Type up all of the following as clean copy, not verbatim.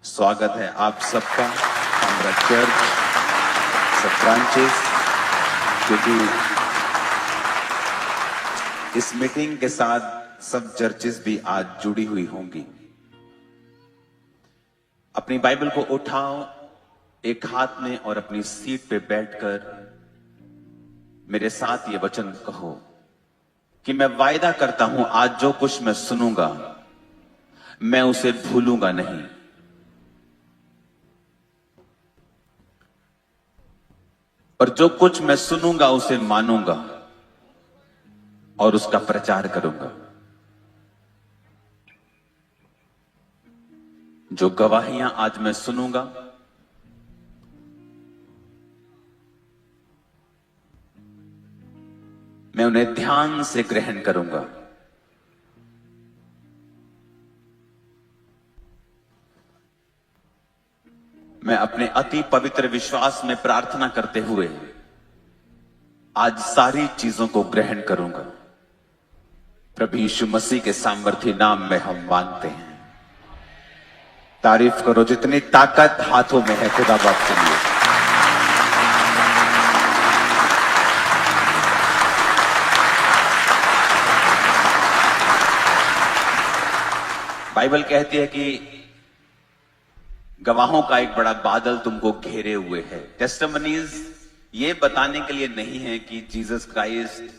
स्वागत है आप सबका हमारा चर्च सब ब्रांचेस, क्योंकि इस मीटिंग के साथ सब चर्चेस भी आज जुड़ी हुई होंगी। अपनी बाइबल को उठाओ एक हाथ में और अपनी सीट पे बैठकर मेरे साथ ये वचन कहो कि मैं वायदा करता हूं आज जो कुछ मैं सुनूंगा मैं उसे भूलूंगा नहीं। और जो कुछ मैं सुनूंगा उसे मानूंगा और उसका प्रचार करूंगा। जो गवाहियां आज मैं सुनूंगा मैं उन्हें ध्यान से ग्रहण करूंगा। मैं अपने अति पवित्र विश्वास में प्रार्थना करते हुए आज सारी चीजों को ग्रहण करूंगा। प्रभु यीशु मसीह के सामर्थी नाम में हम मांगते हैं। तारीफ करो जितनी ताकत हाथों में है खुदा बाप के लिए। बाइबल कहती है कि गवाहों का एक बड़ा बादल तुमको घेरे हुए है। टेस्टिमनीज ये बताने के लिए नहीं है कि जीसस क्राइस्ट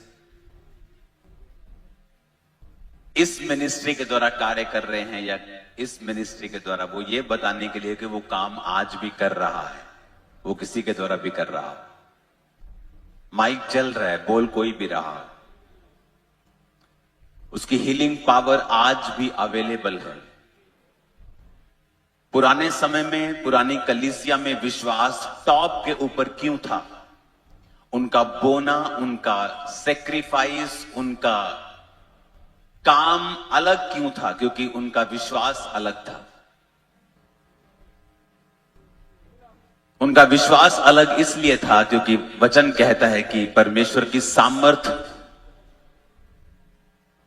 इस मिनिस्ट्री के द्वारा कार्य कर रहे हैं या इस मिनिस्ट्री के द्वारा, वो ये बताने के लिए कि वो काम आज भी कर रहा है, वो किसी के द्वारा भी कर रहा है। माइक चल रहा है, बोल कोई भी रहा, उसकी हीलिंग पावर आज भी अवेलेबल है। पुराने समय में पुरानी कलीसिया में विश्वास टॉप के ऊपर क्यों था? उनका बोना, उनका सेक्रीफाइस, उनका काम अलग क्यों था? क्योंकि उनका विश्वास अलग था। उनका विश्वास अलग इसलिए था क्योंकि वचन कहता है कि परमेश्वर की सामर्थ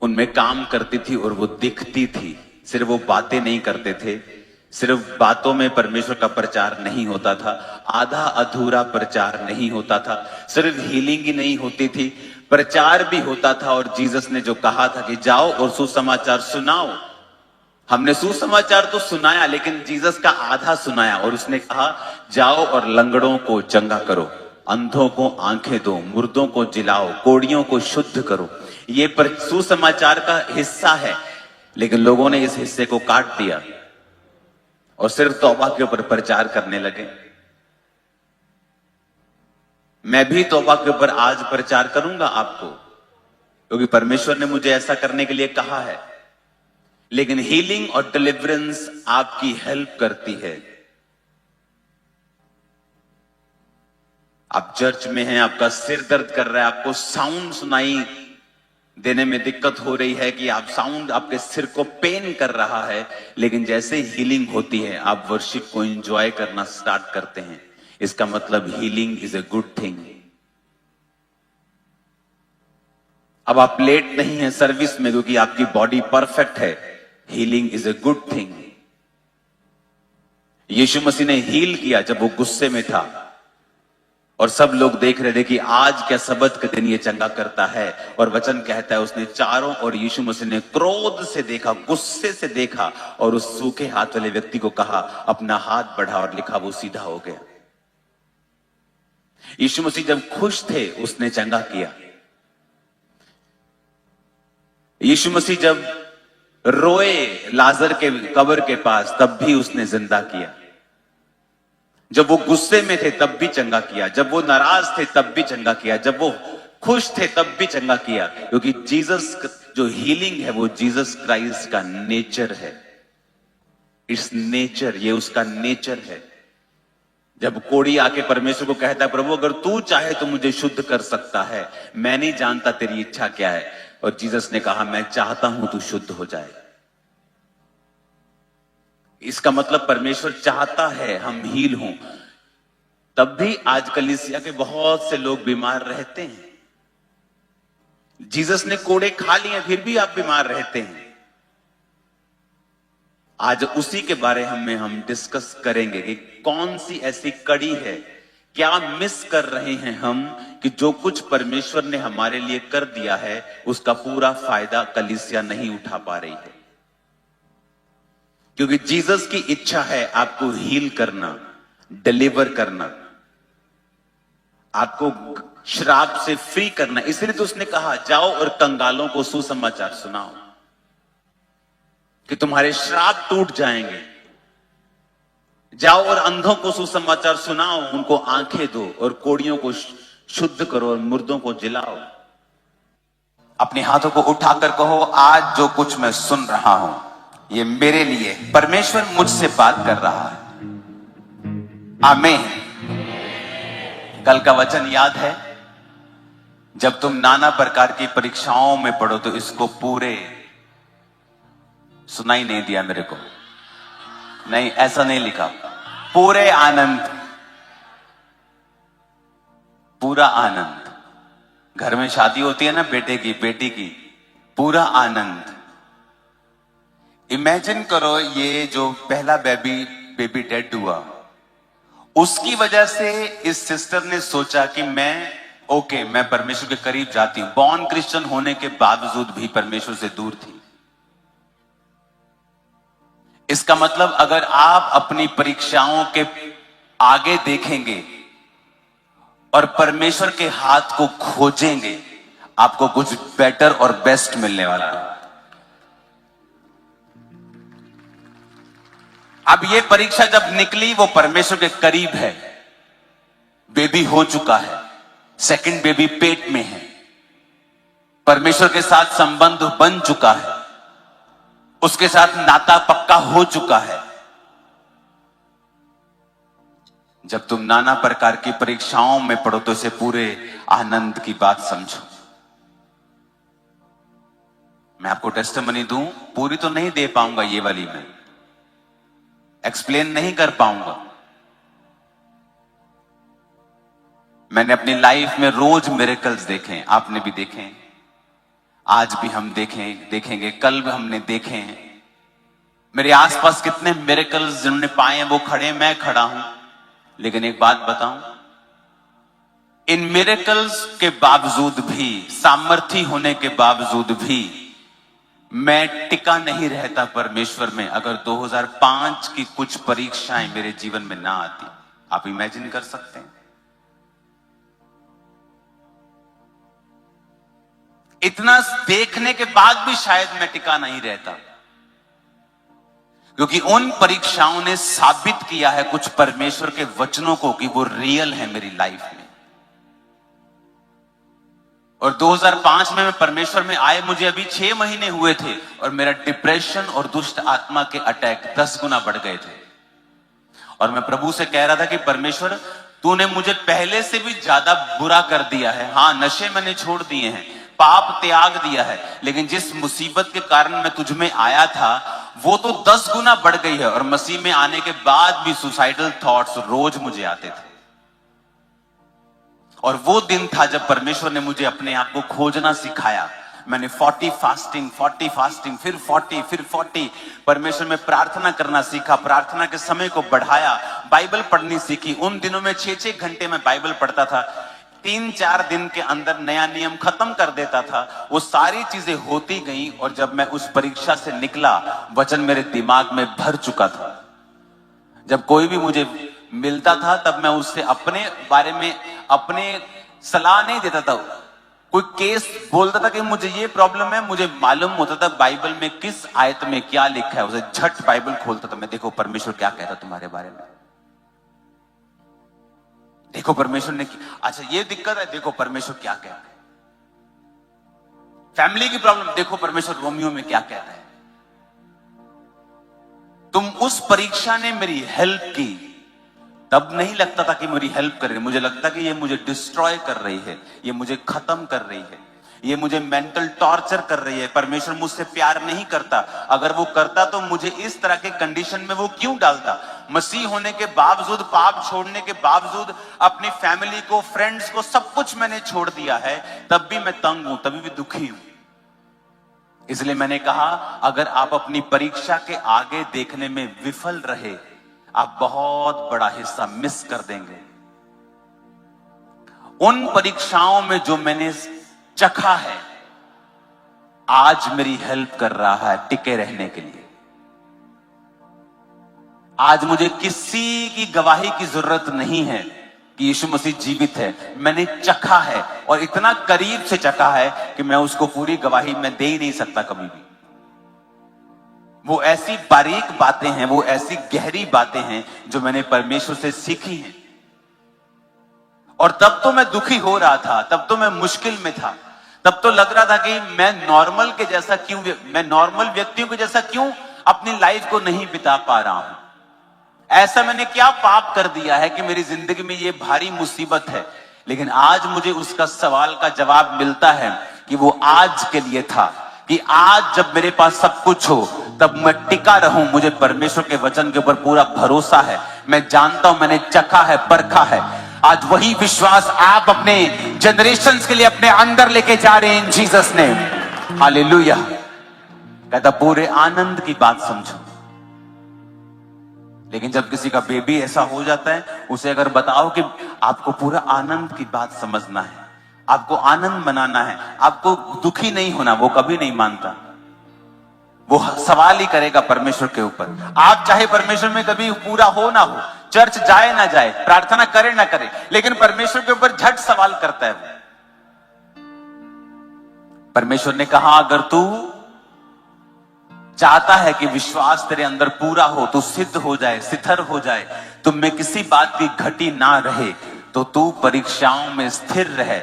उनमें काम करती थी और वो दिखती थी। सिर्फ वो बातें नहीं करते थे, सिर्फ बातों में परमेश्वर का प्रचार नहीं होता था, आधा अधूरा प्रचार नहीं होता था, सिर्फ हीलिंग ही नहीं होती थी, प्रचार भी होता था। और जीसस ने जो कहा था कि जाओ और सुसमाचार सुनाओ, हमने सुसमाचार तो सुनाया लेकिन जीसस का आधा सुनाया। और उसने कहा जाओ और लंगड़ों को चंगा करो, अंधों को आंखें दो, मुर्दों को जिलाओ, कोड़ियों को शुद्ध करो। ये सुसमाचार का हिस्सा है, लेकिन लोगों ने इस हिस्से को काट दिया और सिर्फ तौबा के ऊपर प्रचार करने लगे। मैं भी तौबा के ऊपर आज प्रचार करूंगा आपको, क्योंकि परमेश्वर ने मुझे ऐसा करने के लिए कहा है। लेकिन हीलिंग और डिलीवरेंस आपकी हेल्प करती है। आप चर्च में हैं, आपका सिर दर्द कर रहा है, आपको साउंड सुनाई देने में दिक्कत हो रही है कि आप साउंड आपके सिर को पेन कर रहा है, लेकिन जैसे हीलिंग होती है आप वर्शिप को एंजॉय करना स्टार्ट करते हैं। इसका मतलब healing is a good thing. अब आप लेट नहीं है सर्विस में क्योंकि आपकी बॉडी परफेक्ट है। Healing is a good thing. Yeshu Masih ने हील किया जब वो गुस्से में था और सब लोग देख रहे थे कि आज क्या सबत के दिन ये चंगा करता है। और वचन कहता है उसने चारों और यीशु मसीह ने क्रोध से देखा, गुस्से से देखा और उस सूखे हाथ वाले व्यक्ति को कहा अपना हाथ बढ़ा, और लिखा वो सीधा हो गया। यीशु मसीह जब खुश थे उसने चंगा किया। यीशु मसीह जब रोए लाजर के कब्र के पास तब भी उसने जिंदा किया। जब वो गुस्से में थे तब भी चंगा किया, जब वो नाराज थे तब भी चंगा किया, जब वो खुश थे तब भी चंगा किया। क्योंकि जीसस जो हीलिंग है वो जीसस क्राइस्ट का नेचर है। इट्स नेचर, ये उसका नेचर है। जब कोढ़ी आके परमेश्वर को कहता है प्रभु अगर तू चाहे तो मुझे शुद्ध कर सकता है, मैं नहीं जानता तेरी इच्छा क्या है। और जीसस ने कहा मैं चाहता हूं तू शुद्ध हो जाए। इसका मतलब परमेश्वर चाहता है हम हील हों। तब भी आज कलीसिया के बहुत से लोग बीमार रहते हैं। जीसस ने कोड़े खा लिए फिर भी आप बीमार रहते हैं। आज उसी के बारे में हम डिस्कस करेंगे कि कौन सी ऐसी कड़ी है, क्या मिस कर रहे हैं हम कि जो कुछ परमेश्वर ने हमारे लिए कर दिया है उसका पूरा फायदा कलीसिया नहीं उठा पा रही है। क्योंकि जीसस की इच्छा है आपको हील करना, डिलीवर करना, आपको श्राप से फ्री करना। इसलिए तो उसने कहा जाओ और कंगालों को सुसमाचार सुनाओ कि तुम्हारे श्राप टूट जाएंगे। जाओ और अंधों को सुसमाचार सुनाओ, उनको आंखें दो, और कोड़ियों को शुद्ध करो और मुर्दों को जिलाओ। अपने हाथों को उठाकर कहो, आज जो कुछ मैं सुन रहा हूं ये मेरे लिए, परमेश्वर मुझसे बात कर रहा है। आमीन। कल का वचन याद है, जब तुम नाना प्रकार की परीक्षाओं में पढ़ो तो इसको पूरे सुनाई नहीं दिया मेरे को, नहीं ऐसा नहीं लिखा, पूरे आनंद, पूरा आनंद। घर में शादी होती है ना बेटे की, बेटी की, पूरा आनंद। इमेजिन करो ये जो पहला बेबी डेड हुआ, उसकी वजह से इस सिस्टर ने सोचा कि मैं परमेश्वर के करीब जाती हूं। बॉर्न क्रिश्चियन होने के बावजूद भी परमेश्वर से दूर थी। इसका मतलब अगर आप अपनी परीक्षाओं के आगे देखेंगे और परमेश्वर के हाथ को खोजेंगे, आपको कुछ बेटर और बेस्ट मिलने वाला है। अब ये परीक्षा जब निकली, वो परमेश्वर के करीब है, बेबी हो चुका है, सेकंड बेबी पेट में है, परमेश्वर के साथ संबंध बन चुका है, उसके साथ नाता पक्का हो चुका है। जब तुम नाना प्रकार की परीक्षाओं में पढ़ो तो इसे पूरे आनंद की बात समझो। मैं आपको टेस्टिमनी दूं, पूरी तो नहीं दे पाऊंगा, ये वाली मैं एक्सप्लेन नहीं कर पाऊंगा। मैंने अपनी लाइफ में रोज मिरेकल्स देखे, आपने भी देखे, आज भी हम देखेंगे, कल भी हमने देखे हैं। मेरे आसपास कितने मिरेकल्स जिन्होंने पाए हैं वो खड़े, मैं खड़ा हूं। लेकिन एक बात बताऊं, इन मिरेकल्स के बावजूद भी, सामर्थी होने के बावजूद भी, मैं टिका नहीं रहता परमेश्वर में अगर 2005 की कुछ परीक्षाएं मेरे जीवन में ना आती। आप इमेजिन कर सकते हैं? इतना देखने के बाद भी शायद मैं टिका नहीं रहता, क्योंकि उन परीक्षाओं ने साबित किया है कुछ परमेश्वर के वचनों को कि वो रियल है मेरी लाइफ में। और 2005 में मैं परमेश्वर में आए, मुझे अभी 6 महीने हुए थे और मेरा डिप्रेशन और दुष्ट आत्मा के अटैक 10 गुना बढ़ गए थे। और मैं प्रभु से कह रहा था कि परमेश्वर, तूने मुझे पहले से भी ज्यादा बुरा कर दिया है। हाँ, नशे मैंने छोड़ दिए हैं, पाप त्याग दिया है, लेकिन जिस मुसीबत के कारण मैं तुझ में आया था वो तो 10 गुना बढ़ गई है। और मसीह में आने के बाद भी सुसाइडल थॉट्स रोज मुझे आते थे। और वो दिन था जब परमेश्वर ने मुझे अपने आप को खोजना सिखाया। मैंने 40 फास्टिंग, फिर 40, परमेश्वर में प्रार्थना करना सीखा, प्रार्थना के समय को बढ़ाया, बाइबल पढ़नी सीखी। उन दिनों में 6-6 घंटे में बाइबल पढ़ता था, 3-4 दिन के अंदर नया नियम खत्म कर देता था। वो सारी चीजें होती गई और जब मैं उस परीक्षा से निकला, वचन मेरे दिमाग में भर चुका था। जब कोई भी मुझे मिलता था तब मैं उससे अपने बारे में अपने सलाह नहीं देता था। कोई केस बोलता था कि मुझे ये प्रॉब्लम है, मुझे मालूम होता था बाइबल में किस आयत में क्या लिखा है, उसे झट बाइबल खोलता था मैं, देखो परमेश्वर क्या कहता तुम्हारे बारे में, देखो परमेश्वर ने, अच्छा ये दिक्कत है, देखो परमेश्वर क्या कहता है। फैमिली की प्रॉब्लम, देखो परमेश्वर रोमियो में क्या कहता है। तुम उस परीक्षा ने मेरी हेल्प की, तब नहीं लगता था कि मेरी हेल्प कर रही है, मुझे लगता कि ये मुझे डिस्ट्रॉय कर रही है, ये मुझे खत्म कर रही है, ये मुझे मेंटल टॉर्चर कर रही है। परमेश्वर मुझसे प्यार नहीं करता, अगर वो करता तो मुझे इस तरह के कंडीशन में वो क्यों डालता। मसीह होने के बावजूद, पाप छोड़ने के बावजूद, अपनी फैमिली को, फ्रेंड्स को, सब कुछ मैंने छोड़ दिया है, तब भी मैं तंग हूं, तभी भी दुखी हूं। इसलिए मैंने कहा, अगर आप अपनी परीक्षा के आगे देखने में विफल रहे, आप बहुत बड़ा हिस्सा मिस कर देंगे। उन परीक्षाओं में जो मैंने चखा है, आज मेरी हेल्प कर रहा है टिके रहने के लिए। आज मुझे किसी की गवाही की जरूरत नहीं है कि यीशु मसीह जीवित है। मैंने चखा है और इतना करीब से चखा है कि मैं उसको पूरी गवाही में दे ही नहीं सकता कभी भी। वो ऐसी बारीक बातें हैं, वो ऐसी गहरी बातें हैं जो मैंने परमेश्वर से सीखी हैं। और तब तो मैं दुखी हो रहा था, तब तो मैं मुश्किल में था, तब तो लग रहा था कि मैं नॉर्मल व्यक्तियों के जैसा क्यों अपनी लाइफ को नहीं बिता पा रहा हूं। ऐसा मैंने क्या पाप कर दिया है कि मेरी जिंदगी में ये भारी मुसीबत है। लेकिन आज मुझे उसका सवाल का जवाब मिलता है कि वो आज के लिए था, कि आज जब मेरे पास सब कुछ हो तब मैं टिका रहूं। मुझे परमेश्वर के वचन के ऊपर पूरा भरोसा है। मैं जानता हूं मैंने चखा है, परखा है। आज वही विश्वास आप अपने जनरेशंस के लिए अपने अंदर लेके जा रहे हैं इन जीसस नेम। हालेलुया। कहता पूरे आनंद की बात समझो। लेकिन जब किसी का बेबी ऐसा हो जाता है, उसे अगर बताओ कि आपको पूरा आनंद की बात समझना है, आपको आनंद मनाना है, आपको दुखी नहीं होना, वो कभी नहीं मानता। वो सवाल ही करेगा परमेश्वर के ऊपर। आप चाहे परमेश्वर में कभी पूरा हो ना हो, चर्च जाए ना जाए, प्रार्थना करे ना करे, लेकिन परमेश्वर के ऊपर झट सवाल करता है वो। परमेश्वर ने कहा, अगर तू चाहता है कि विश्वास तेरे अंदर पूरा हो, तो सिद्ध हो जाए, सिथर हो जाए, तुम में किसी बात की घटी ना रहे, तो तू परीक्षाओं में स्थिर रहे।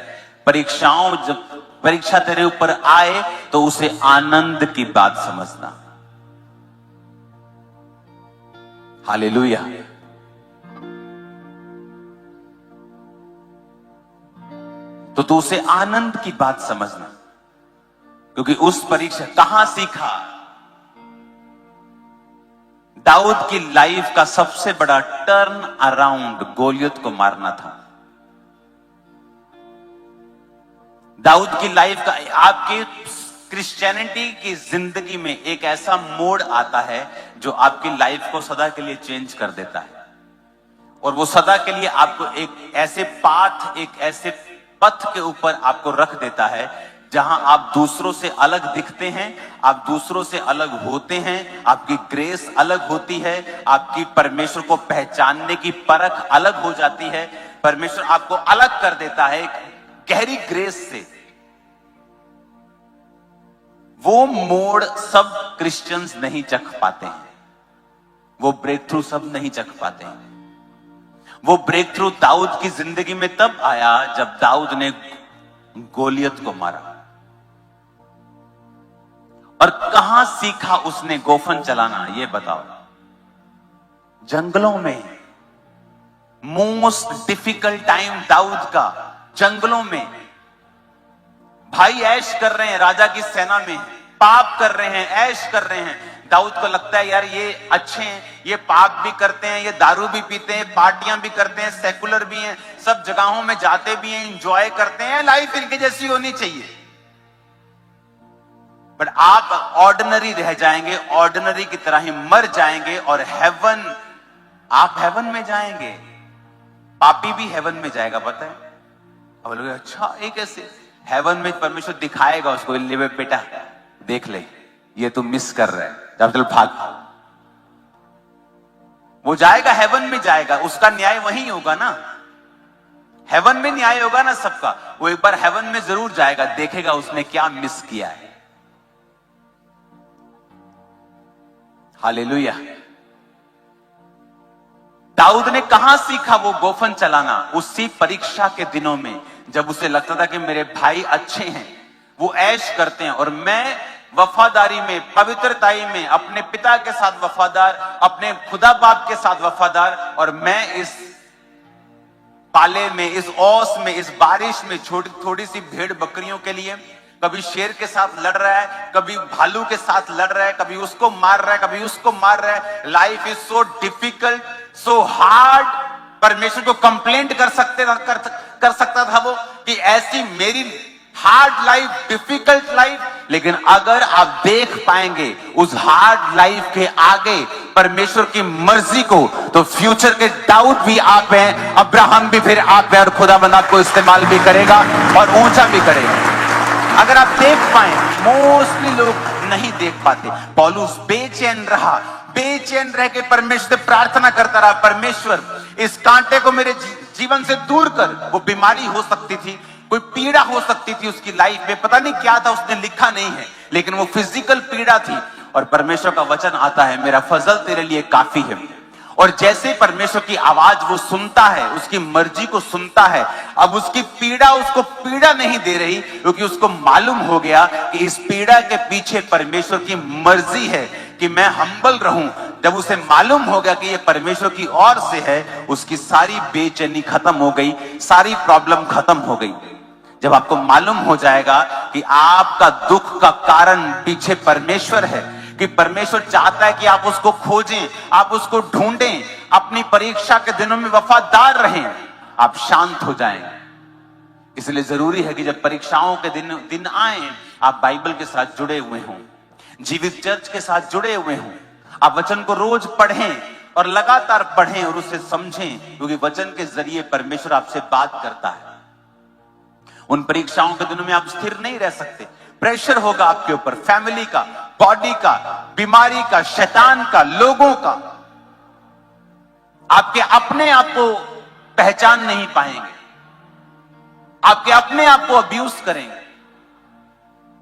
जब परीक्षा तेरे ऊपर आए तो उसे आनंद की बात समझना। हालेलुया। तो तू उसे आनंद की बात समझना, क्योंकि उस परीक्षा कहां सीखा। दाऊद की लाइफ का सबसे बड़ा टर्न अराउंड गोलियत को मारना था। दाऊद की लाइफ का, आपके क्रिश्चियनिटी की जिंदगी में एक ऐसा मोड़ आता है जो आपकी लाइफ को सदा के लिए चेंज कर देता है। और वो सदा के लिए आपको एक ऐसे पथ के ऊपर आपको रख देता है जहां आप दूसरों से अलग दिखते हैं, आप दूसरों से अलग होते हैं, आपकी ग्रेस अलग होती है, आपकी परमेश्वर को पहचानने की परख अलग हो जाती है। परमेश्वर आपको अलग कर देता है गहरी ग्रेस से। वो मोड़ सब क्रिश्चियंस नहीं चख पाते हैं, वो ब्रेक थ्रू सब नहीं चख पाते हैं। वो ब्रेक थ्रू दाऊद की जिंदगी में तब आया जब दाऊद ने गोलियत को मारा। और कहां सीखा उसने गोफन चलाना, ये बताओ। जंगलों में, मोस्ट डिफिकल्ट टाइम दाऊद का, जंगलों में। भाई ऐश कर रहे हैं, राजा की सेना में पाप कर रहे हैं, ऐश कर रहे हैं। दाऊद को लगता है यार ये अच्छे हैं, ये पाप भी करते हैं, ये दारू भी पीते हैं, पार्टियां भी करते हैं, सेकुलर भी हैं, सब जगहों में जाते भी हैं, एंजॉय करते हैं, लाइफ इनके जैसी होनी चाहिए। बट आप ऑर्डिनरी रह जाएंगे, ऑर्डिनरी की तरह ही मर जाएंगे, और हेवन, आप हेवन में जाएंगे। पापी भी हेवन में जाएगा, पता है। अब लोग अच्छा ये कैसे? हेवन में परमेश्वर दिखाएगा उसको, ले बेटा देख ले, ये तू मिस कर रहा है, जब चल भाग। वो जाएगा, हेवन में जाएगा, उसका न्याय वहीं होगा ना। हेवन में न्याय होगा ना सबका। वो एक बार हेवन में जरूर जाएगा, देखेगा उसने क्या मिस किया है। हालेलुया। दाऊद ने कहां सीखा वो गोफन चलाना? उसी परीक्षा के दिनों में, जब उसे लगता था कि मेरे भाई अच्छे हैं, वो ऐश करते हैं, और मैं वफादारी में, पवित्रताई में अपने पिता के साथ वफादार, अपने खुदा बाप के साथ वफादार, और मैं इस पाले में, इस ओस में, इस बारिश में थोड़ी सी भेड़ बकरियों के लिए कभी शेर के साथ लड़ रहा है, कभी भालू के साथ लड़ रहा है, कभी उसको मार रहा है, कभी उसको मार रहा है। Life is so difficult, so hard. परमेश्वर को कंप्लेंट कर सकता था वो कि ऐसी मेरी हार्ड लाइफ, डिफिकल्ट लाइफ, लेकिन अगर आप देख पाएंगे उस हार्ड लाइफ के आगे परमेश्वर की मर्जी को, तो फ्यूचर के दाऊद भी आप हैं, अब्राहम भी फिर आप हैं, और खुदावंद आपको इस्तेमाल भी करेगा और ऊंचा भी करेगा। अगर आप देख पाए, मोस्टली लोग नहीं देख पाते। पौलुस बेचैन रहा, बेचैन रह के परमेश्वर से प्रार्थना करता रहा, परमेश्वर इस कांटे को मेरे जीवन से दूर कर। वो बीमारी हो सकती थी, कोई पीड़ा हो सकती थी उसकी लाइफ में, पता नहीं क्या था, उसने लिखा नहीं है, लेकिन वो फिजिकल पीड़ा थी। और परमेश्वर का वचन आता है, मेरा फजल तेरे लिए काफी है। और जैसे परमेश्वर की आवाज वो सुनता है, उसकी मर्जी को सुनता है, अब उसकी पीड़ा उसको पीड़ा नहीं दे रही, क्योंकि उसको मालूम हो गया कि इस पीड़ा के पीछे परमेश्वर की मर्जी है कि मैं हम्बल रहूं। जब उसे मालूम हो गया कि ये परमेश्वर की ओर से है, उसकी सारी बेचैनी खत्म हो गई, सारी प्रॉब्लम खत्म हो गई। जब आपको मालूम हो जाएगा कि आपका दुख का कारण पीछे परमेश्वर है, कि परमेश्वर चाहता है कि आप उसको खोजें, आप उसको ढूंढें, अपनी परीक्षा के दिनों में वफादार रहें, आप शांत हो जाएं। इसलिए जरूरी है कि जब परीक्षाओं के दिन आए, आप बाइबल के साथ जुड़े हुए हों, जीवित चर्च के साथ जुड़े हुए हों, आप वचन को रोज पढ़ें और लगातार पढ़ें और उसे समझें, क्योंकि वचन के जरिए परमेश्वर आपसे बात करता है। उन परीक्षाओं के दिनों में आप स्थिर नहीं रह सकते, प्रेशर होगा आपके ऊपर, फैमिली का, बॉडी का, बीमारी का, शैतान का, लोगों का। आपके अपने आप को पहचान नहीं पाएंगे, आपके अपने आप को अब्यूज करेंगे,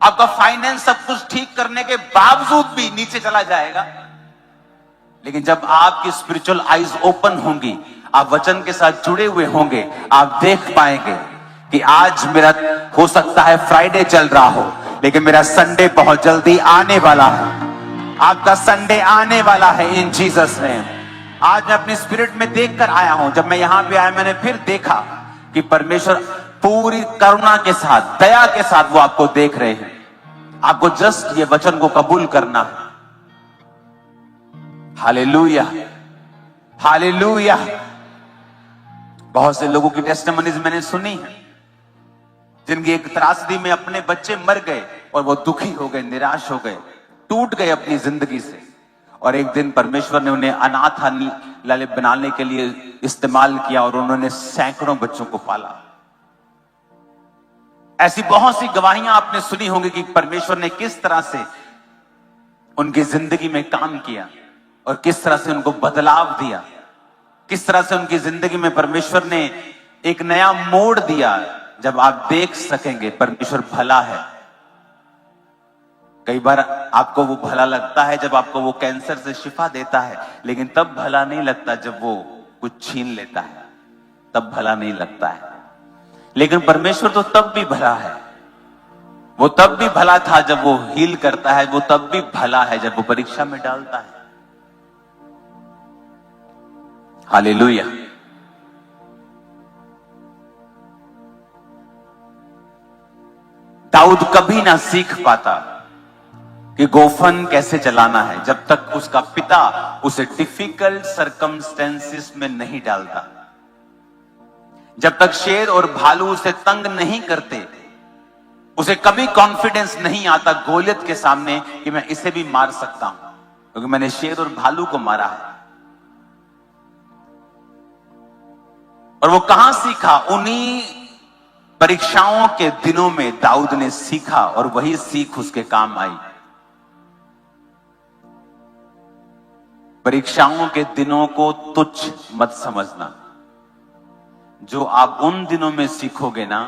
आपका फाइनेंस सब कुछ ठीक करने के बावजूद भी नीचे चला जाएगा। लेकिन जब आपकी स्पिरिचुअल आईज ओपन होंगी, आप वचन के साथ जुड़े हुए होंगे, आप देख पाएंगे कि आज मेरा हो सकता है फ्राइडे चल रहा हो, लेकिन मेरा संडे बहुत जल्दी आने वाला है। आपका संडे आने वाला है इन जीसस नेम। आज मैं अपनी स्पिरिट में देखकर आया हूं, जब मैं यहां पे आया मैंने फिर देखा कि परमेश्वर पूरी करुणा के साथ, दया के साथ वो आपको देख रहे हैं। आपको जस्ट ये वचन को कबूल करना है। Hallelujah, hallelujah. बहुत से लोगों की टेस्टिमनीज मैंने सुनी है, जिनकी एक त्रासदी में अपने बच्चे मर गए और वो दुखी हो गए, निराश हो गए, टूट गए अपनी जिंदगी से, और एक दिन परमेश्वर ने उन्हें अनाथालय बनाने के लिए इस्तेमाल किया और उन्होंने सैकड़ों बच्चों को पाला। ऐसी बहुत सी गवाहियां आपने सुनी होंगी कि परमेश्वर ने किस तरह से उनकी जिंदगी में काम किया और किस तरह से उनको बदलाव दिया, किस तरह से उनकी जिंदगी में परमेश्वर ने एक नया मोड़ दिया। जब आप देख सकेंगे परमेश्वर भला है। कई बार आपको वो भला लगता है जब आपको वो कैंसर से शिफा देता है, लेकिन तब भला नहीं लगता जब वो कुछ छीन लेता है, तब भला नहीं लगता है। लेकिन परमेश्वर तो तब भी भला है। वो तब भी भला था जब वो हील करता है, वो तब भी भला है जब वो परीक्षा में डालता है। हालेलुया। दाऊद कभी ना सीख पाता कि गोफन कैसे चलाना है जब तक उसका पिता उसे डिफिकल्ट सर्कमस्टेंसेस में नहीं डालता, जब तक शेर और भालू उसे तंग नहीं करते। उसे कभी कॉन्फिडेंस नहीं आता गोलियत के सामने कि मैं इसे भी मार सकता हूं, क्योंकि मैंने शेर और भालू को मारा है। और वो कहां सीखा? उन्हीं परीक्षाओं के दिनों में दाऊद ने सीखा, और वही सीख उसके काम आई। परीक्षाओं के दिनों को तुच्छ मत समझना। जो आप उन दिनों में सीखोगे ना,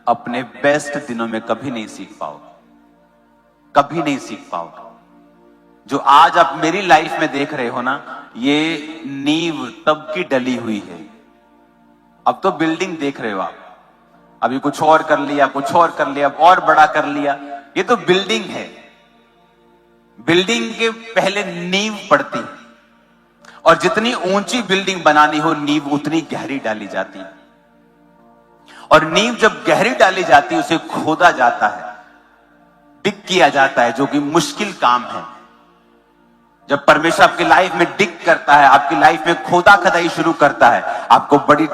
अपने बेस्ट दिनों में कभी नहीं सीख पाओगे, कभी नहीं सीख पाओगे। जो आज आप मेरी लाइफ में देख रहे हो ना, ये नींव तब की डली हुई है। अब तो बिल्डिंग देख रहे हो आप, अभी कुछ और कर लिया, कुछ और कर लिया, और बड़ा कर लिया। ये तो बिल्डिंग है। बिल्डिंग के पहले नींव पड़ती है, और जितनी ऊंची बिल्डिंग बनानी हो, नींव उतनी गहरी डाली जाती है। और नींव जब गहरी डाली जाती है, उसे खोदा जाता है, डिग किया जाता है, जो कि मुश्किल काम है। जब परमेश्वर आपकी लाइफ में डिग करता है, आपकी लाइफ में खोदा खदाई शुरू करता है, आपको बड़ी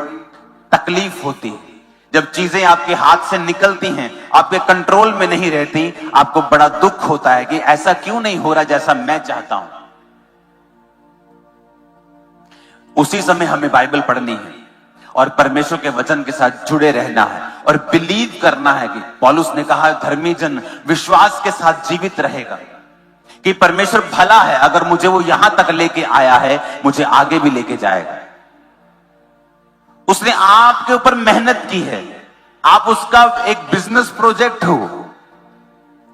तकलीफ होती है। जब चीजें आपके हाथ से निकलती हैं, आपके कंट्रोल में नहीं रहती, आपको बड़ा दुख होता है कि ऐसा क्यों नहीं हो रहा जैसा मैं चाहता हूं। उसी समय हमें बाइबल पढ़नी है और परमेश्वर के वचन के साथ जुड़े रहना है और बिलीव करना है कि पौलुस ने कहा, धर्मी जन विश्वास के साथ जीवित रहेगा कि परमेश्वर भला है, अगर मुझे वो यहां तक लेके आया है, मुझे आगे भी लेके जाएगा। उसने आपके ऊपर मेहनत की है, आप उसका एक बिजनेस प्रोजेक्ट हो।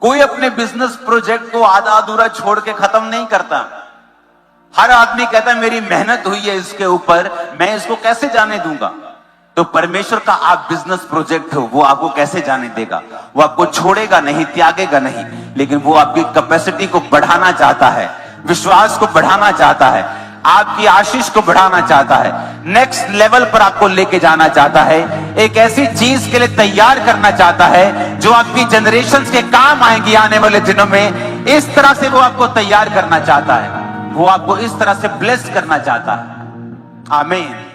कोई अपने बिजनेस प्रोजेक्ट को आधा अधूरा छोड़ के खत्म नहीं करता। हर आदमी कहता है मेरी मेहनत हुई है इसके ऊपर, मैं इसको कैसे जाने दूंगा। तो परमेश्वर का आप बिजनेस प्रोजेक्ट हो, वो आपको कैसे जाने देगा। वो आपको छोड़ेगा नहीं, त्यागेगा नहीं, लेकिन वो आपकी कैपेसिटी को बढ़ाना चाहता है, विश्वास को बढ़ाना चाहता है, आपकी आशीष को बढ़ाना चाहता है, नेक्स्ट लेवल पर आपको लेके जाना चाहता है, एक ऐसी चीज के लिए तैयार करना चाहता है जो आपकी जनरेशंस के काम आएंगी आने वाले दिनों में। इस तरह से वो आपको तैयार करना चाहता है, वो आपको इस तरह से ब्लेस करना चाहता है। आमीन।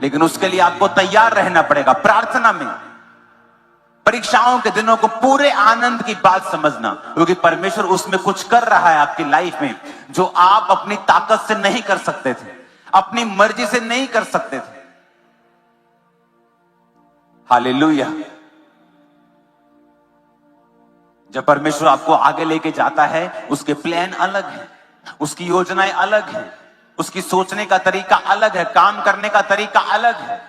लेकिन उसके लिए आपको तैयार रहना पड़ेगा प्रार्थना में। परीक्षाओं के दिनों को पूरे आनंद की बात समझना, क्योंकि परमेश्वर उसमें कुछ कर रहा है आपकी लाइफ में जो आप अपनी ताकत से नहीं कर सकते थे, अपनी मर्जी से नहीं कर सकते थे। हालेलुया। जब परमेश्वर आपको आगे लेके जाता है, उसके प्लान अलग है, उसकी योजनाएं अलग है, उसकी सोचने का तरीका अलग है, काम करने का तरीका अलग है।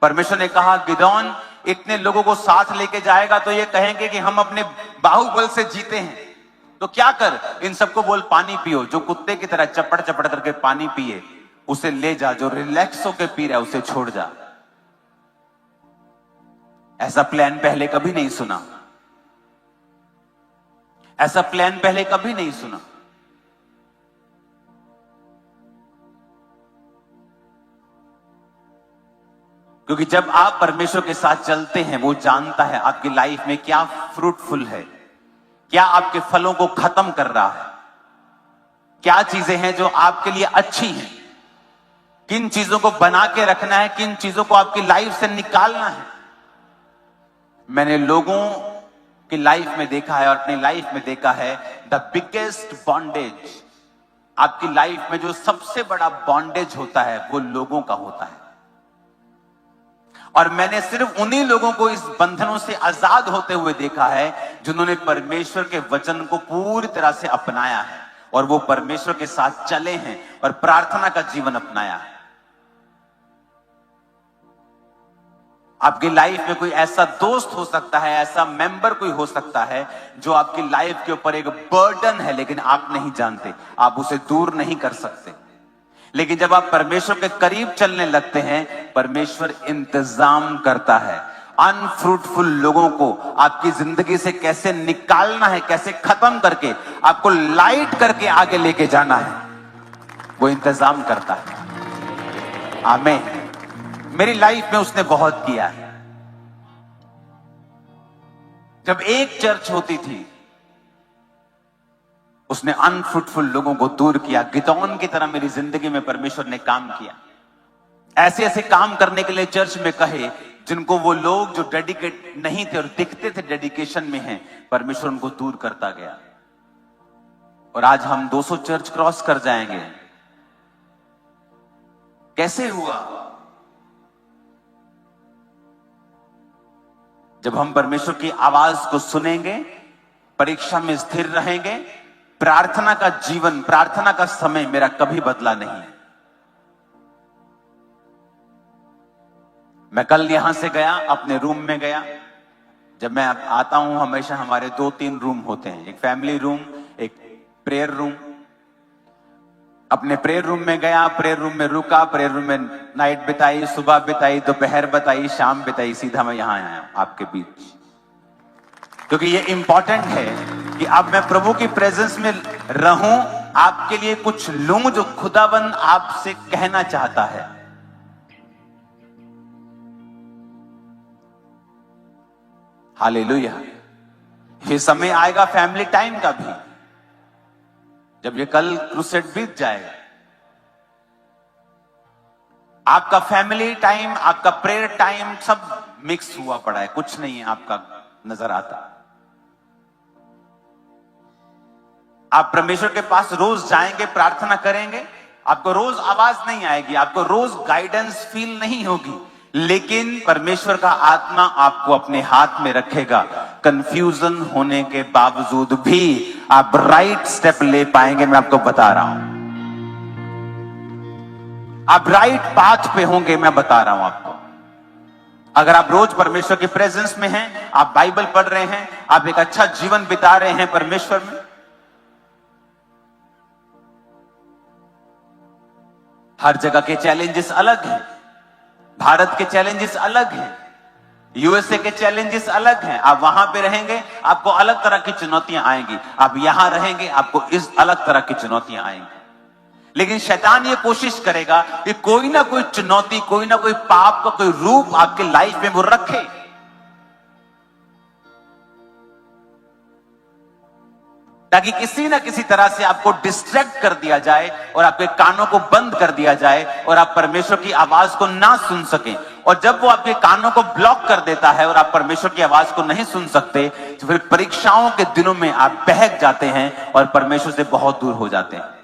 परमेश्वर ने कहा, गिदोन इतने लोगों को साथ लेके जाएगा तो ये कहेंगे कि हम अपने बाहुबल से जीते हैं, तो क्या कर, इन सबको बोल पानी पियो। जो कुत्ते की तरह चपड़ चपड़ करके पानी पिए उसे ले जा, जो रिलैक्स होकर पी रहा है उसे छोड़ जा। ऐसा प्लान पहले कभी नहीं सुना, ऐसा प्लान पहले कभी नहीं सुना। क्योंकि जब आप परमेश्वर के साथ चलते हैं, वो जानता है आपकी लाइफ में क्या फ्रूटफुल है, क्या आपके फलों को खत्म कर रहा है, क्या चीजें हैं जो आपके लिए अच्छी हैं, किन चीजों को बना के रखना है, किन चीजों को आपकी लाइफ से निकालना है। मैंने लोगों की लाइफ में देखा है और अपनी लाइफ में देखा है, द बिगेस्ट बॉन्डेज, आपकी लाइफ में जो सबसे बड़ा बॉन्डेज होता है वो लोगों का होता है। और मैंने सिर्फ उन्हीं लोगों को इस बंधनों से आजाद होते हुए देखा है जिन्होंने परमेश्वर के वचन को पूरी तरह से अपनाया है और वो परमेश्वर के साथ चले हैं और प्रार्थना का जीवन अपनाया है। आपकी लाइफ में कोई ऐसा दोस्त हो सकता है, ऐसा मेंबर कोई हो सकता है जो आपकी लाइफ के ऊपर एक बर्डन है, लेकिन आप नहीं जानते, आप उसे दूर नहीं कर सकते। लेकिन जब आप परमेश्वर के करीब चलने लगते हैं, परमेश्वर इंतजाम करता है अनफ्रूटफुल लोगों को आपकी जिंदगी से कैसे निकालना है, कैसे खत्म करके आपको लाइट करके आगे लेके जाना है, वो इंतजाम करता है। आमीन। मेरी लाइफ में उसने बहुत किया है। जब एक चर्च होती थी, उसने अनफ्रूटफुल लोगों को दूर किया। गिदोन की तरह मेरी जिंदगी में परमेश्वर ने काम किया। ऐसे ऐसे काम करने के लिए चर्च में कहे जिनको वो लोग जो डेडिकेट नहीं थे और दिखते थे डेडिकेशन में हैं, परमेश्वर उनको दूर करता गया। और आज हम 200 चर्च क्रॉस कर जाएंगे। कैसे हुआ? जब हम परमेश्वर की आवाज को सुनेंगे, परीक्षा में स्थिर रहेंगे। प्रार्थना का जीवन, प्रार्थना का समय मेरा कभी बदला नहीं। मैं कल यहां से गया, अपने रूम में गया। जब मैं आता हूं, हमेशा हमारे 2-3 रूम होते हैं, एक फैमिली रूम, एक प्रेयर रूम। अपने प्रेयर रूम में गया, प्रेयर रूम में रुका, प्रेयर रूम में नाइट बिताई, सुबह बिताई, दोपहर बिताई, शाम बिताई, सीधा मैं यहां आया आपके बीच। क्योंकि ये इंपॉर्टेंट है कि अब मैं प्रभु की प्रेजेंस में रहूं, आपके लिए कुछ लूं जो खुदाबंद आपसे कहना चाहता है। हालेलुया। ये समय आएगा फैमिली टाइम का भी, जब ये कल क्रूसेड बीत जाएगा। आपका फैमिली टाइम, आपका प्रेयर टाइम सब मिक्स हुआ पड़ा है, कुछ नहीं है आपका नजर आता। आप परमेश्वर के पास रोज जाएंगे, प्रार्थना करेंगे, आपको रोज आवाज नहीं आएगी, आपको रोज गाइडेंस फील नहीं होगी, लेकिन परमेश्वर का आत्मा आपको अपने हाथ में रखेगा। कंफ्यूजन होने के बावजूद भी आप राइट स्टेप ले पाएंगे। मैं आपको बता रहा हूं, आप राइट पाथ पे होंगे, मैं बता रहा हूं आपको। अगर आप रोज परमेश्वर की प्रेजेंस में हैं, आप बाइबल पढ़ रहे हैं, आप एक अच्छा जीवन बिता रहे हैं परमेश्वर में, हर जगह के चैलेंजेस अलग हैं, भारत के चैलेंजेस अलग हैं, यूएसए के चैलेंजेस अलग हैं। आप वहां पे रहेंगे, आपको अलग तरह की चुनौतियां आएंगी, आप यहां रहेंगे, आपको इस अलग तरह की चुनौतियां आएंगी। लेकिन शैतान ये कोशिश करेगा कि कोई ना कोई चुनौती, कोई ना कोई पाप का कोई रूप आपके लाइफ में वो रखे, ताकि किसी ना किसी तरह से आपको डिस्ट्रैक्ट कर दिया जाए और आपके कानों को बंद कर दिया जाए और आप परमेश्वर की आवाज को ना सुन सकें। और जब वो आपके कानों को ब्लॉक कर देता है और आप परमेश्वर की आवाज को नहीं सुन सकते, तो फिर परीक्षाओं के दिनों में आप बहक जाते हैं और परमेश्वर से बहुत दूर हो जाते हैं।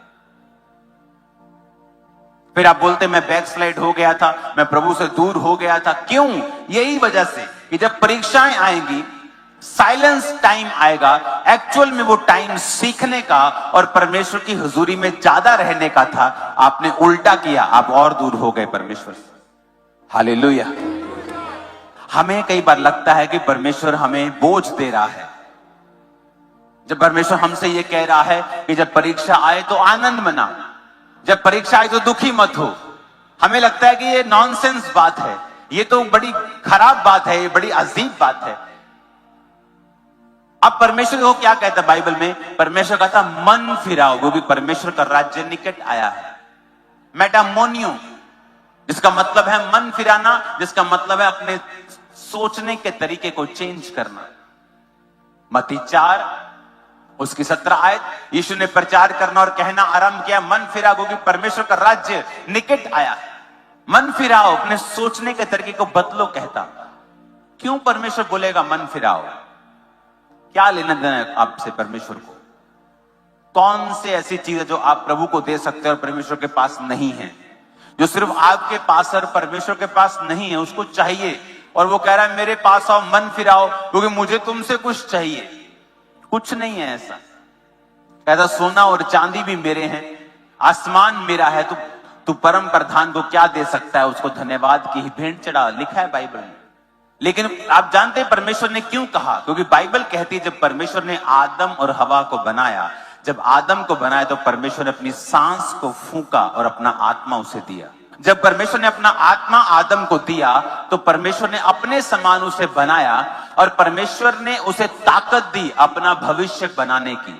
फिर आप बोलते मैं बैकस्लाइड हो गया था, मैं प्रभु से दूर हो गया था। क्यों? यही वजह से कि जब परीक्षाएं आएंगी, साइलेंस टाइम आएगा, एक्चुअल में वो टाइम सीखने का और परमेश्वर की हुजूरी में ज्यादा रहने का था, आपने उल्टा किया, आप और दूर हो गए परमेश्वर से। हालेलुया। हमें कई बार लगता है कि परमेश्वर हमें बोझ दे रहा है, जब परमेश्वर हमसे ये कह रहा है कि जब परीक्षा आए तो आनंद मना, जब परीक्षा आए तो दुखी मत हो। हमें लगता है कि ये नॉनसेंस बात है, ये तो बड़ी खराब बात है, ये बड़ी अजीब बात है। अब परमेश्वर को क्या कहता है बाइबल में? परमेश्वर कहता मन फिराओ, क्योंकि परमेश्वर का राज्य निकट आया है। मेटामोनियो, जिसका मतलब है मन फिराना, जिसका मतलब है अपने सोचने के तरीके को चेंज करना। मत्ती 4 उसकी 17 आयत, यीशु ने प्रचार करना और कहना आरंभ किया, मन फिराओ क्योंकि परमेश्वर का राज्य निकट आया है। मन फिराओ, अपने सोचने के तरीके को बदलो कहता। क्यों परमेश्वर बोलेगा मन फिराओ? क्या लेना देना है आपसे परमेश्वर को? कौन से ऐसी चीज है जो आप प्रभु को दे सकते हैं और परमेश्वर के पास नहीं है? जो सिर्फ आपके पास और परमेश्वर के पास नहीं है, उसको चाहिए, और वो कह रहा है मेरे पास आओ, मन फिराओ, क्योंकि मुझे तुमसे कुछ चाहिए। कुछ नहीं है ऐसा। कहता सोना और चांदी भी मेरे हैं, आसमान मेरा है, तू परम प्रधान को क्या दे सकता है? उसको धन्यवाद की भेंट चढ़ा, लिखा है बाइबल में। लेकिन आप जानते हैं परमेश्वर ने क्यों कहा? क्योंकि बाइबल कहती है जब परमेश्वर ने आदम और हवा को बनाया, जब आदम को बनाया तो परमेश्वर ने अपनी सांस को फूंका और अपना आत्मा उसे दिया। जब परमेश्वर ने अपना आत्मा आदम को दिया तो परमेश्वर ने अपने समान उसे बनाया और परमेश्वर ने उसे ताकत दी अपना भविष्य बनाने की।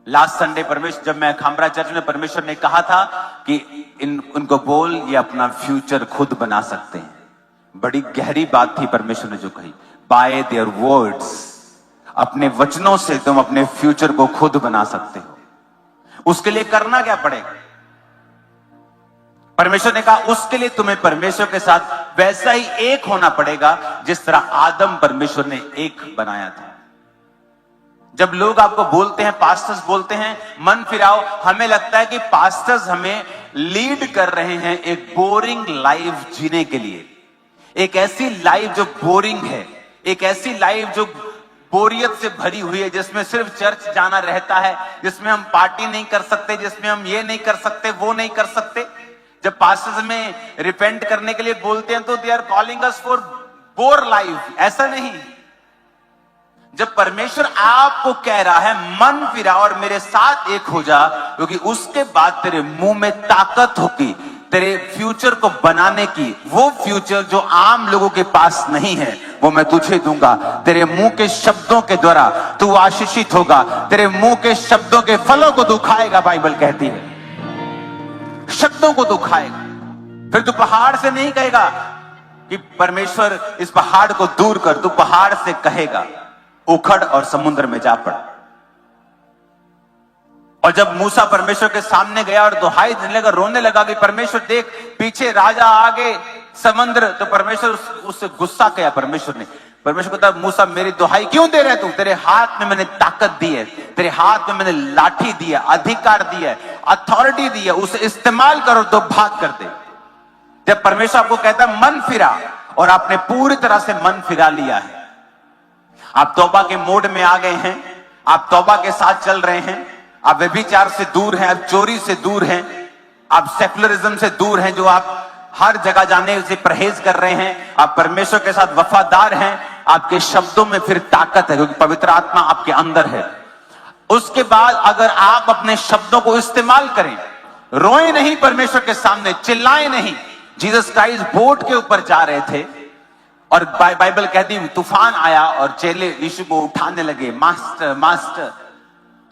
लास्ट संडे परमेश्वर, जब मैं खामरा चर्च में, परमेश्वर ने कहा था कि उनको बोल ये अपना फ्यूचर खुद बना सकते हैं। बड़ी गहरी बात थी परमेश्वर ने जो कही, बाय देयर वर्ड्स, अपने वचनों से तुम अपने फ्यूचर को खुद बना सकते हो। उसके लिए करना क्या पड़ेगा? परमेश्वर ने कहा उसके लिए तुम्हें परमेश्वर के साथ वैसा ही एक होना पड़ेगा जिस तरह आदम परमेश्वर ने एक बनाया था। जब लोग आपको बोलते हैं, पास्टर्स बोलते हैं मन फिराओ, हमें लगता है कि पास्टर्स हमें लीड कर रहे हैं एक बोरिंग लाइफ जीने के लिए, एक ऐसी लाइफ जो बोरिंग है, एक ऐसी लाइफ जो बोरियत से भरी हुई है, जिसमें सिर्फ चर्च जाना रहता है, जिसमें हम पार्टी नहीं कर सकते, जिसमें हम ये नहीं कर सकते, वो नहीं कर सकते। जब पास्टर्स में रिपेंट करने के लिए बोलते हैं तो they are calling us for bore life. ऐसा नहीं। जब परमेश्वर आपको कह रहा है मन फिराओ और मेरे साथ एक हो जा, क्योंकि उसके बाद तेरे मुंह में ताकत होगी तेरे फ्यूचर को बनाने की। वो फ्यूचर जो आम लोगों के पास नहीं है वो मैं तुझे दूंगा। तेरे मुंह के शब्दों के द्वारा तू आशीषित होगा, तेरे मुंह के शब्दों के फलों को तू खाएगा। बाइबल कहती है शब्दों को तू खाएगा। फिर तू पहाड़ से नहीं कहेगा कि परमेश्वर इस पहाड़ को दूर कर, तू पहाड़ से कहेगा उखड़ और समुद्र में जा पड़। और जब मूसा परमेश्वर के सामने गया और दुहाई देने लगा, रोने लगा कि परमेश्वर देख पीछे राजा आगे समंदर, तो परमेश्वर उससे गुस्सा किया। परमेश्वर को कहा, मूसा मेरी दुहाई क्यों दे रहे तू? तेरे हाथ में मैंने ताकत दी है, तेरे हाथ में मैंने लाठी दी है, अधिकार दिया है, अथॉरिटी दी है, उसे इस्तेमाल करो तो भाग कर दे। जब परमेश्वर आपको कहता है मन फिरा, और आपने पूरी तरह से मन फिरा लिया है, आप तौबा के मोड में आ गए हैं, आप तौबा के साथ चल रहे हैं, आप व्यभिचार से दूर हैं, आप चोरी से दूर हैं, आप सेकुलरिज्म से दूर हैं, जो आप हर जगह जाने से परहेज कर रहे हैं, आप परमेश्वर के साथ वफादार हैं, आपके शब्दों में फिर ताकत है क्योंकि पवित्र आत्मा आपके अंदर है। उसके बाद अगर आप अपने शब्दों को इस्तेमाल करें, रोए नहीं परमेश्वर के सामने, चिल्लाए नहीं। जीसस क्राइस्ट बोट के ऊपर जा रहे थे और बाइबल कहती है तूफान आया और चेले यीशु को उठाने लगे, मास्टर मास्टर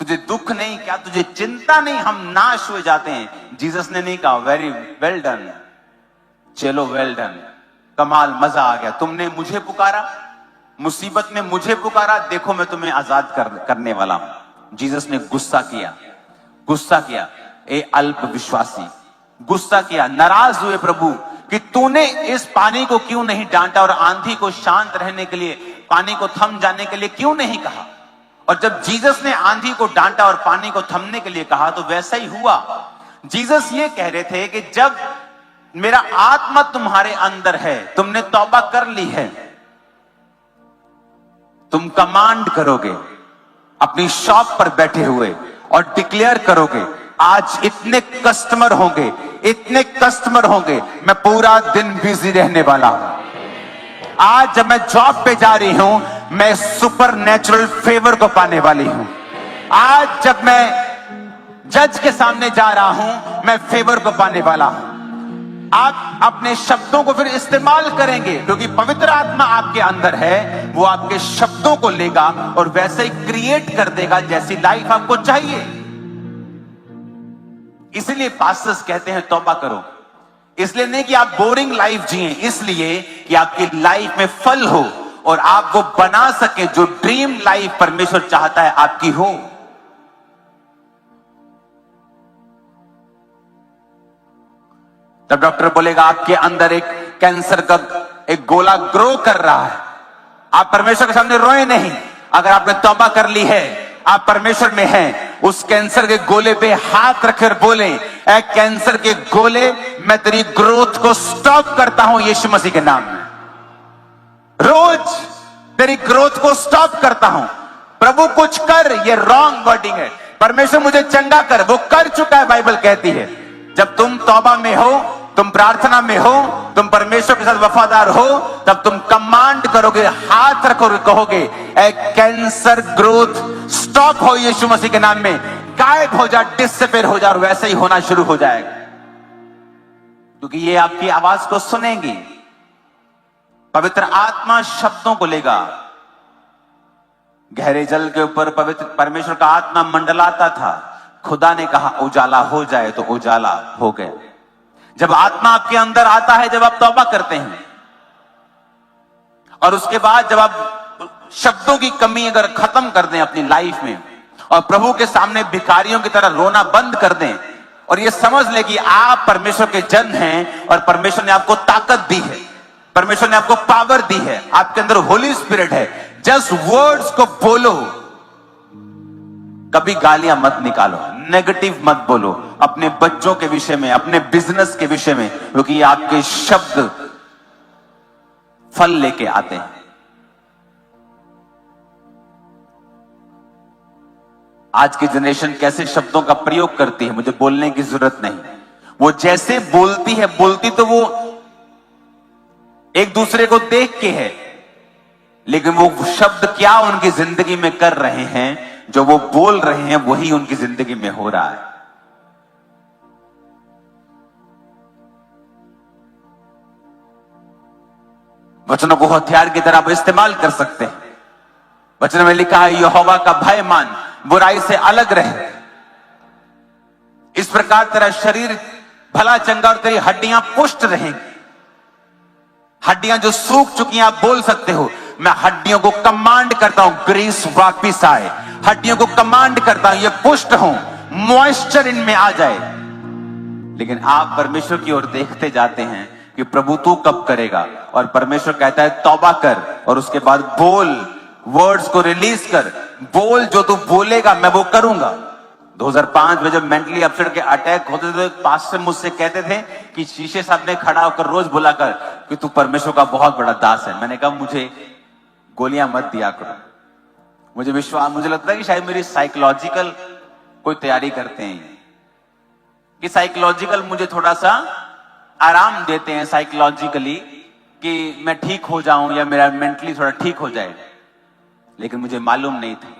तुझे दुख नहीं क्या, तुझे चिंता नहीं, हम नाश हुए जाते हैं। जीसस ने नहीं कहा वेरी वेल डन चलो, वेल डन, कमाल, मजा आ गया, तुमने मुझे पुकारा, मुसीबत में मुझे पुकारा, देखो मैं तुम्हें आजाद करने वाला हूं। जीसस ने गुस्सा किया, ए अल्प विश्वासी, गुस्सा किया, नाराज हुए प्रभु कि तूने इस पानी को क्यों नहीं डांटा और आंधी को शांत रहने के लिए, पानी को थम जाने के लिए क्यों नहीं कहा। और जब जीसस ने आंधी को डांटा और पानी को थमने के लिए कहा तो वैसा ही हुआ। जीसस ये कह रहे थे कि जब मेरा आत्मा तुम्हारे अंदर है, तुमने तौबा कर ली है, तुम कमांड करोगे अपनी शॉप पर बैठे हुए और डिक्लेयर करोगे आज इतने कस्टमर होंगे, मैं पूरा दिन बिजी रहने वाला हूं। आज जब मैं जॉब पे जा रही हूं, मैं सुपर नेचुरल फेवर को पाने वाली हूं। आज जब मैं जज के सामने जा रहा हूं, मैं फेवर को पाने वाला हूं। आप अपने शब्दों को फिर इस्तेमाल करेंगे क्योंकि पवित्र आत्मा आपके अंदर है, वो आपके शब्दों को लेगा और वैसे ही क्रिएट कर देगा जैसी लाइफ आपको चाहिए। इसलिए पास्टर्स कहते हैं तौबा करो, इसलिए नहीं कि आप बोरिंग लाइफ जिए, इसलिए कि आपकी लाइफ में फल हो और आप वो बना सके जो ड्रीम लाइफ परमेश्वर चाहता है आपकी हो। तब डॉक्टर बोलेगा आपके अंदर एक कैंसर का एक गोला ग्रो कर रहा है, आप परमेश्वर के सामने रोए नहीं। अगर आपने तौबा कर ली है, आप परमेश्वर में हैं, उस कैंसर के गोले पे हाथ रखकर बोले, ऐ कैंसर के गोले, मैं तेरी ग्रोथ को स्टॉप करता हूं यीशु मसीह के नाम में। रोज तेरी ग्रोथ को स्टॉप करता हूं। प्रभु कुछ कर, ये रॉन्ग वर्डिंग है। परमेश्वर मुझे चंगा कर, वो कर चुका है, बाइबल कहती है। जब तुम तौबा में हो, तुम प्रार्थना में हो, तुम परमेश्वर के साथ वफादार हो, तब तुम कमांड करोगे, हाथ रखोगे, कहोगे ए कैंसर ग्रोथ स्टॉप हो यीशु मसीह के नाम में, गायब हो जा, डिसअपीयर हो जा, और वैसे ही होना शुरू हो जाएगा क्योंकि ये आपकी आवाज को सुनेंगी। पवित्र आत्मा शब्दों को लेगा। गहरे जल के ऊपर पवित्र परमेश्वर का आत्मा मंडलाता था, खुदा ने कहा उजाला हो जाए तो उजाला हो गया। जब आत्मा आपके अंदर आता है, जब आप तौबा करते हैं, और उसके बाद जब आप शब्दों की कमी अगर खत्म कर दें अपनी लाइफ में और प्रभु के सामने भिखारियों की तरह रोना बंद कर दें और ये समझ ले कि आप परमेश्वर के जन हैं और परमेश्वर ने आपको ताकत दी है, परमेश्वर ने आपको पावर दी है, आपके अंदर होली स्पिरिट है। जस्ट वर्ड्स को बोलो, कभी गालियां मत निकालो, नेगेटिव मत बोलो अपने बच्चों के विषय में, अपने बिजनेस के विषय में, क्योंकि आपके शब्द फल लेके आते हैं। आज की जनरेशन कैसे शब्दों का प्रयोग करती है, मुझे बोलने की जरूरत नहीं। वो जैसे बोलती है, बोलती तो वो एक दूसरे को देख के है, लेकिन वो शब्द क्या उनकी जिंदगी में कर रहे हैं, जो वो बोल रहे हैं वही उनकी जिंदगी में हो रहा है। वचनों को हथियार की तरह आप इस्तेमाल कर सकते हैं। वचन में लिखा है यहोवा का भय मान, बुराई से अलग रहे, इस प्रकार तेरा शरीर भला चंगा और तेरी हड्डियां पुष्ट रहेंगी। हड्डियां जो सूख चुकी हैं, आप बोल सकते हो मैं हड्डियों को कमांड करता हूं ग्रीस वापिस आए, हड्डियों को कमांड करता हूं ये पुष्ट हो, मॉइस्चर इनमें आ जाए। लेकिन आप परमेश्वर की ओर देखते जाते हैं कि प्रभु तू कब करेगा, और परमेश्वर कहता है तौबा कर और उसके बाद बोल, वर्ड्स को रिलीज कर, बोल जो तू बोलेगा मैं वो करूंगा। 2005 में जब मेंटली अपसेट के अटैक होते थे तो एक पास्टर मुझसे कहते थे कि शीशे सामने खड़ा होकर रोज बोला कर कि तू परमेश्वर का बहुत बड़ा दास है। मैंने कहा मुझे गोलियां मत दिया करो, मुझे लगता है कि शायद मेरी साइकोलॉजिकल कोई तैयारी करते हैं कि साइकोलॉजिकल मुझे थोड़ा सा आराम देते हैं साइकोलॉजिकली कि मैं ठीक हो जाऊं या मेरा मेंटली थोड़ा ठीक हो जाए। लेकिन मुझे मालूम नहीं था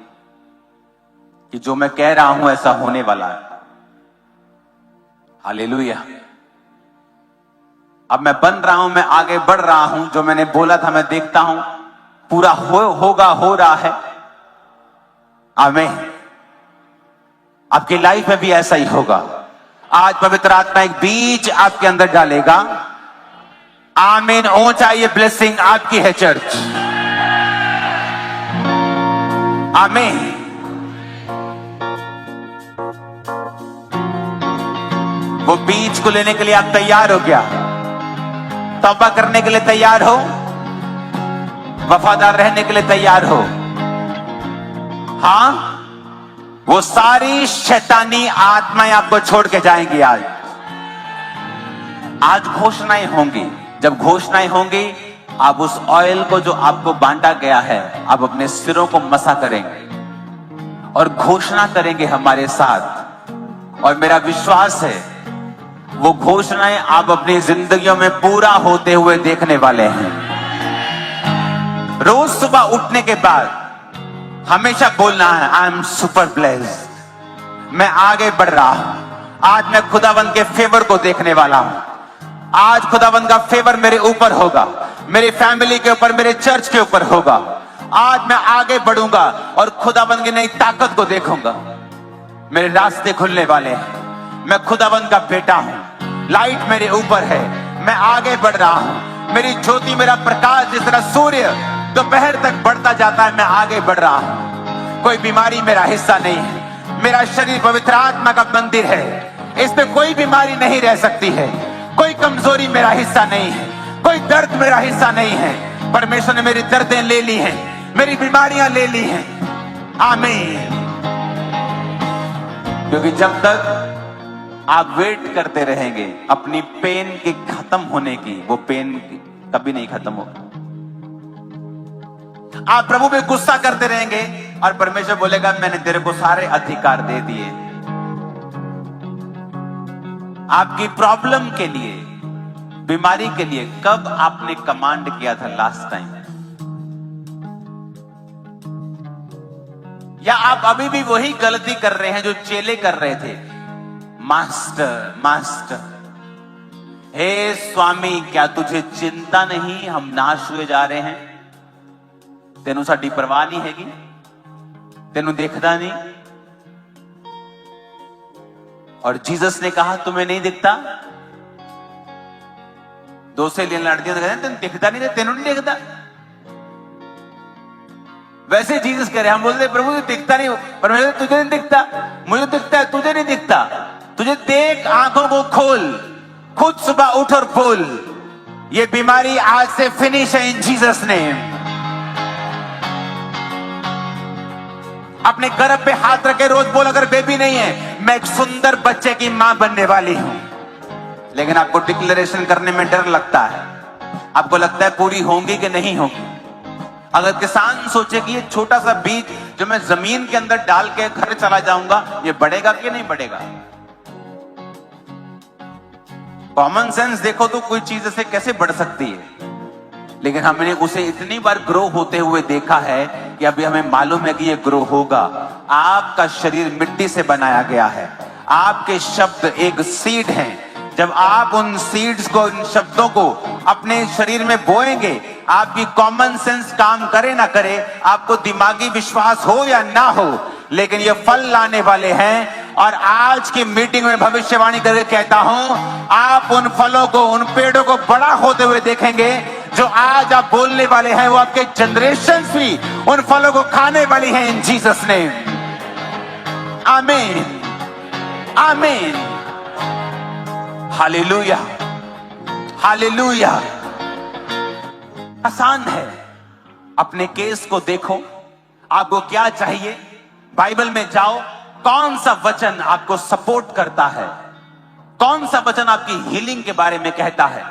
कि जो मैं कह रहा हूं ऐसा होने वाला है। हालेलुया। अब मैं बन रहा हूं, मैं आगे बढ़ रहा हूं, जो मैंने बोला था मैं देखता हूं पूरा होगा, हो रहा है। आमीन। आपकी लाइफ में भी ऐसा ही होगा। आज पवित्र आत्मा एक बीज आपके अंदर डालेगा। आमीन। ऊंचा ये ब्लेसिंग आपकी है चर्च। आमीन। वो बीज को लेने के लिए आप तैयार हो क्या? तौबा करने के लिए तैयार हो? वफादार रहने के लिए तैयार हो? हाँ, वो सारी शैतानी आत्माएं आपको छोड़ के जाएंगी। आज घोषणाएं होंगी। जब घोषणाएं होंगी आप उस ऑयल को जो आपको बांटा गया है आप अपने सिरों को मसा करेंगे और घोषणा करेंगे हमारे साथ। और मेरा विश्वास है वो घोषणाएं आप अपनी जिंदगियों में पूरा होते हुए देखने वाले हैं। रोज सुबह उठने के बाद हमेशा बोलना है आई एम सुपर ब्लेस्ड। मैं आगे बढ़ रहा हूं। आज मैं खुदावंद के फेवर को देखने वाला हूं। आज खुदावंद का फेवर मेरे ऊपर होगा, मेरी फैमिली के ऊपर, मेरे चर्च के ऊपर होगा। आज मैं आगे बढ़ूंगा और खुदावंद की नई ताकत को देखूंगा। मेरे रास्ते खुलने वाले हैं। मैं खुदावंद का बेटा हूं। लाइट मेरे ऊपर है। मैं आगे बढ़ रहा हूं। मेरी ज्योति, मेरा प्रकाश जिस तरह सूर्य दोपहर तक बढ़ता जाता है, मैं आगे बढ़ रहा हूं। कोई बीमारी मेरा हिस्सा नहीं है। मेरा शरीर पवित्र आत्मा का मंदिर है। इसमें कोई बीमारी नहीं रह सकती है। कोई कमजोरी मेरा हिस्सा नहीं है। कोई दर्द मेरा हिस्सा नहीं है। परमेश्वर ने मेरी दर्दें ले ली हैं, मेरी बीमारियां ले ली हैं। आमीन। क्योंकि जब तक आप वेट करते रहेंगे अपनी पेन के खत्म होने की, वो पेन कभी नहीं खत्म होगा। आप प्रभु पे गुस्सा करते रहेंगे और परमेश्वर बोलेगा मैंने तेरे को सारे अधिकार दे दिए। आपकी प्रॉब्लम के लिए, बीमारी के लिए कब आपने कमांड किया था लास्ट टाइम? या आप अभी भी वही गलती कर रहे हैं जो चेले कर रहे थे? मास्टर मास्टर, हे स्वामी क्या तुझे चिंता नहीं, हम नाश हुए जा रहे हैं। तेनू साडी परवाह नहीं हैगी, तेनू देखदा नहीं। और जीसस ने कहा तुम्हें नहीं दिखता? दो सहेलियां लड़ती हैं तो कहते हैं तेन दिखता नहीं, तेनू नहीं दिखता। वैसे जीसस कह रहे, हम बोलते प्रभु तुझे दिखता नहीं, परमेश्वर तुझे नहीं दिखता, मुझे दिखता है, तुझे नहीं दिखता। तुझे देख, आंखों को खोल, खुद सुबह उठ और बोल ये बीमारी आज से फिनिश है इन जीसस नेम। अपने गर्भ पे हाथ रखे रोज बोल, अगर बेबी नहीं है मैं एक सुंदर बच्चे की मां बनने वाली हूं। लेकिन आपको डिक्लेरेशन करने में डर लगता है। आपको लगता है पूरी होंगी कि नहीं होंगी। अगर किसान सोचे कि ये छोटा सा बीज जो मैं जमीन के अंदर डाल के घर चला जाऊंगा, ये बढ़ेगा कि नहीं बढ़ेगा? कॉमन सेंस देखो तो कोई चीज ऐसे कैसे बढ़ सकती है। लेकिन हमने उसे इतनी बार ग्रो होते हुए देखा है कि अभी हमें मालूम है कि ये ग्रो होगा। आपका शरीर मिट्टी से बनाया गया है। आपके शब्द एक सीड हैं। जब आप उन सीड्स को, इन शब्दों को अपने शरीर में बोएंगे, आपकी कॉमन सेंस काम करे ना करे, आपको दिमागी विश्वास हो या ना हो, लेकिन ये फल लाने वाले हैं। और आज की मीटिंग में भविष्यवाणी करके कहता हूं, आप उन फलों को, उन पेड़ों को बड़ा होते हुए देखेंगे। जो आज आप बोलने वाले हैं वो आपके जनरेशंस भी उन फलों को खाने वाली हैं इन जीसस नेम। आमीन, आमीन, हालेलुया, हालेलुया। आसान है। अपने केस को देखो, आपको क्या चाहिए, बाइबल में जाओ, कौन सा वचन आपको सपोर्ट करता है, कौन सा वचन आपकी हीलिंग के बारे में कहता है,